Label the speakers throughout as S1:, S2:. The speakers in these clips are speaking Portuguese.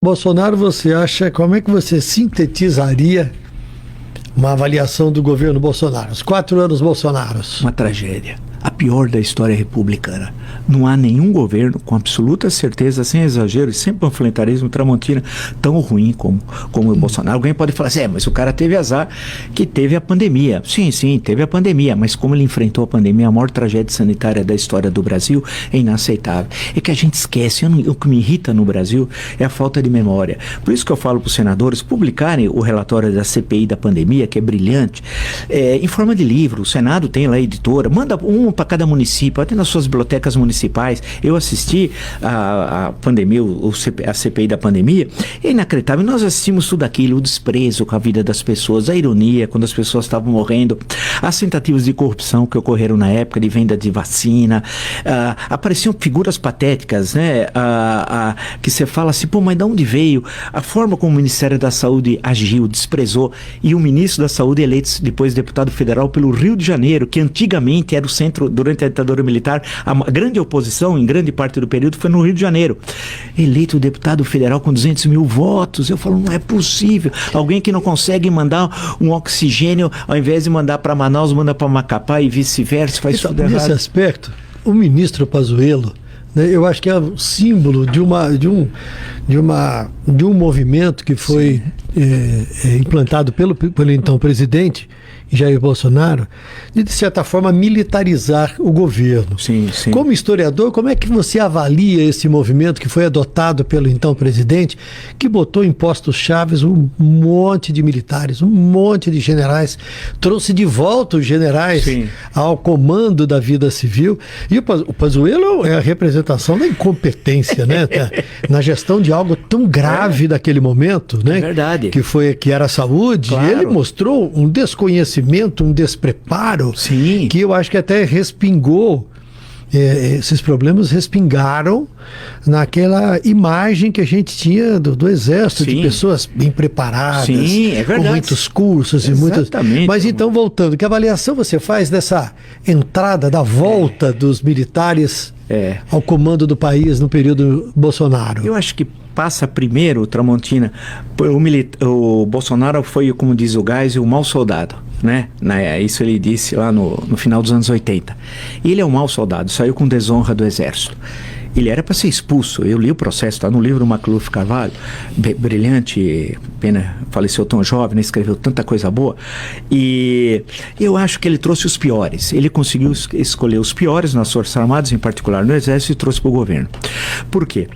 S1: Bolsonaro, você acha, como é que você sintetizaria uma avaliação do governo Bolsonaro? Os 4 anos Bolsonaros.
S2: Uma tragédia. A pior da história republicana. Não há nenhum governo, com absoluta certeza, sem exagero e sem panfletarismo, Tramontina, tão ruim como o Bolsonaro. Alguém pode falar assim, mas o cara teve azar que teve a pandemia. Sim, teve a pandemia, mas como ele enfrentou a pandemia, a maior tragédia sanitária da história do Brasil, é inaceitável. É que a gente esquece, o que me irrita no Brasil é a falta de memória. Por isso que eu falo para os senadores publicarem o relatório da CPI da pandemia, que é brilhante, em forma de livro. O Senado tem lá a editora, manda um para cada município, até nas suas bibliotecas municipais. Eu assisti a pandemia, a CPI da pandemia, é inacreditável. Nós assistimos tudo aquilo, o desprezo com a vida das pessoas, a ironia quando as pessoas estavam morrendo, as tentativas de corrupção que ocorreram na época de venda de vacina, apareciam figuras patéticas, né? Que você fala assim, pô, mas de onde veio? A forma como o Ministério da Saúde agiu, desprezou, e o ministro da Saúde eleito depois deputado federal pelo Rio de Janeiro, que antigamente era o centro, durante a ditadura militar, a grande oposição, em grande parte do período, foi no Rio de Janeiro. Eleito deputado federal com 200 mil votos. Eu falo, não é possível. Alguém que não consegue mandar um oxigênio, ao invés de mandar para Manaus, manda para Macapá e vice-versa, faz tudo errado.
S1: Nesse aspecto, o ministro Pazuello, né, eu acho que é o símbolo de um movimento que foi implantado pelo então presidente Jair Bolsonaro, de certa forma militarizar o governo.
S2: Sim.
S1: Como historiador, como é que você avalia esse movimento que foi adotado pelo então presidente, que botou em postos chaves um monte de militares, um monte de generais, trouxe de volta os generais ao comando da vida civil, e o Pazuello é a representação da incompetência, né? Na gestão de algo tão grave daquele momento, né?
S2: É verdade.
S1: Que era a saúde.
S2: Claro.
S1: Ele mostrou um desconhecimento, um despreparo, que eu acho que até respingou, esses problemas respingaram naquela imagem que a gente tinha do Exército, de pessoas bem preparadas, com muitos cursos.
S2: Exatamente.
S1: Mas então, voltando, que avaliação você faz dessa entrada, da volta dos militares ao comando do país no período Bolsonaro?
S2: Eu acho que passa primeiro, Tramontina, o Bolsonaro foi, como diz o Geisel, o mau soldado, né? Isso ele disse lá no final dos anos 80. Ele é um mau soldado, saiu com desonra do Exército. Ele era para ser expulso. Eu li o processo, está no livro do Macluf Carvalho, brilhante, pena faleceu tão jovem, né? Escreveu tanta coisa boa, e eu acho que ele trouxe os piores. Ele conseguiu escolher os piores nas Forças Armadas, em particular no Exército, e trouxe para o governo. Por quê?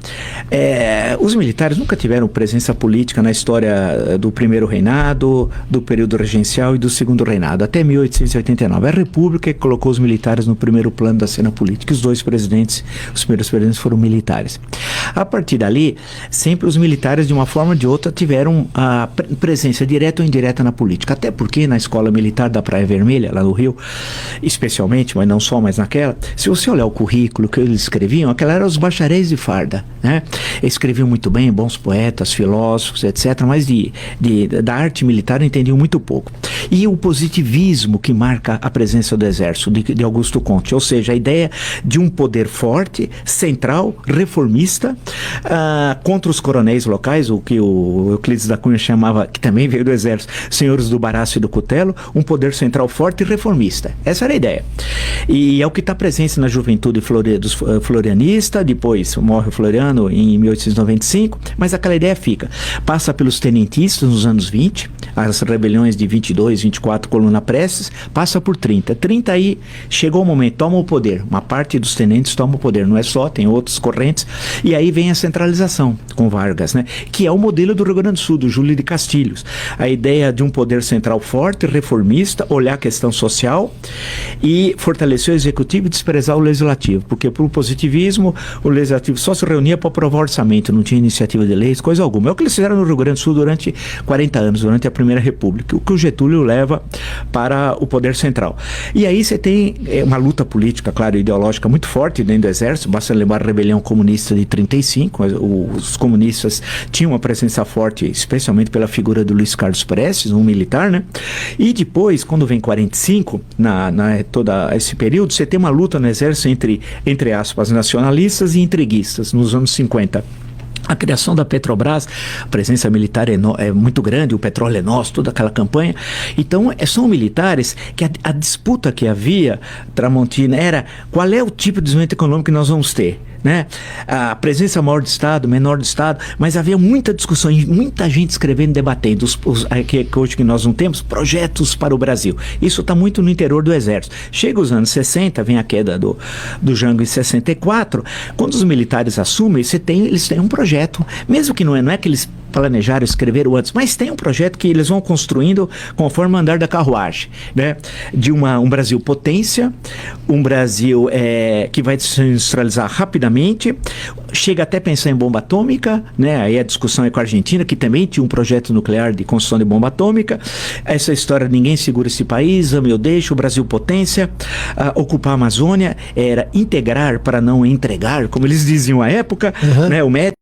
S2: Os militares nunca tiveram presença política na história do primeiro reinado, do período regencial e do segundo reinado, até 1889. A República que colocou os militares no primeiro plano da cena política. Os dois presidentes, os primeiros presidentes foram militares. A partir dali, sempre os militares, de uma forma ou de outra, tiveram a presença direta ou indireta na política. Até porque na escola militar da Praia Vermelha, lá no Rio, especialmente, mas não só, mas naquela, se você olhar o currículo que eles escreviam, aquela eram os bacharéis de farda, né? Eles escreviam muito bem, bons poetas, filósofos, etc., mas da arte militar entendiam muito pouco. E o positivismo que marca a presença do Exército, de Augusto Conte, ou seja, a ideia de um poder forte, central, reformista, contra os coronéis locais, o que o Euclides da Cunha chamava, que também veio do Exército, senhores do Baraço e do Cutelo, um poder central forte e reformista. Essa era a ideia. E é o que está presente na juventude dos florianista. Depois morre o Floriano em 1895, mas aquela ideia fica. Passa pelos tenentistas nos anos 20, as rebeliões de 22, 24, Coluna Prestes, passa por 30. 30 aí, chegou o momento, toma o poder. Uma parte dos tenentes toma o poder, não é só, tem outras correntes, e aí vem a centralização com Vargas, né? Que é o modelo do Rio Grande do Sul, do Júlio de Castilhos. A ideia de um poder central forte, reformista, olhar a questão social e fortalecer o executivo e desprezar o legislativo, porque por positivismo, o legislativo só se reunia para aprovar orçamento, não tinha iniciativa de leis, coisa alguma. É o que eles fizeram no Rio Grande do Sul durante 40 anos, durante a Primeira República, o que o Getúlio leva para o poder central. E aí você tem uma luta política, claro, ideológica muito forte dentro do Exército. Basta lembrar a rebelião comunista de 35, os comunistas tinham uma presença forte, especialmente pela figura do Luiz Carlos Prestes, um militar, né? E depois, quando vem 45, toda esse período, você tem uma luta no Exército entre aspas, nacionalistas e entreguistas, nos anos 50. A criação da Petrobras, a presença militar é muito grande, o petróleo é nosso, toda aquela campanha. Então, são militares que a disputa que havia, Tramontina, era qual é o tipo de desenvolvimento econômico que nós vamos ter. Né? A presença maior do Estado, menor do Estado, mas havia muita discussão, muita gente escrevendo, debatendo, que hoje que nós não temos, projetos para o Brasil. Isso está muito no interior do Exército. Chega os anos 60, vem a queda do Jango em 64, quando os militares assumem, eles têm um projeto, mesmo que não é que eles planejaram, escreveram antes, mas tem um projeto que eles vão construindo conforme o andar da carruagem, né? De um Brasil potência, um Brasil que vai se industrializar rapidamente, chega até a pensar em bomba atômica, né? Aí a discussão é com a Argentina, que também tinha um projeto nuclear de construção de bomba atômica. Essa história, ninguém segura esse país, ame ou deixa, o Brasil potência, ocupar a Amazônia, era integrar para não entregar, como eles diziam à época, né? O médico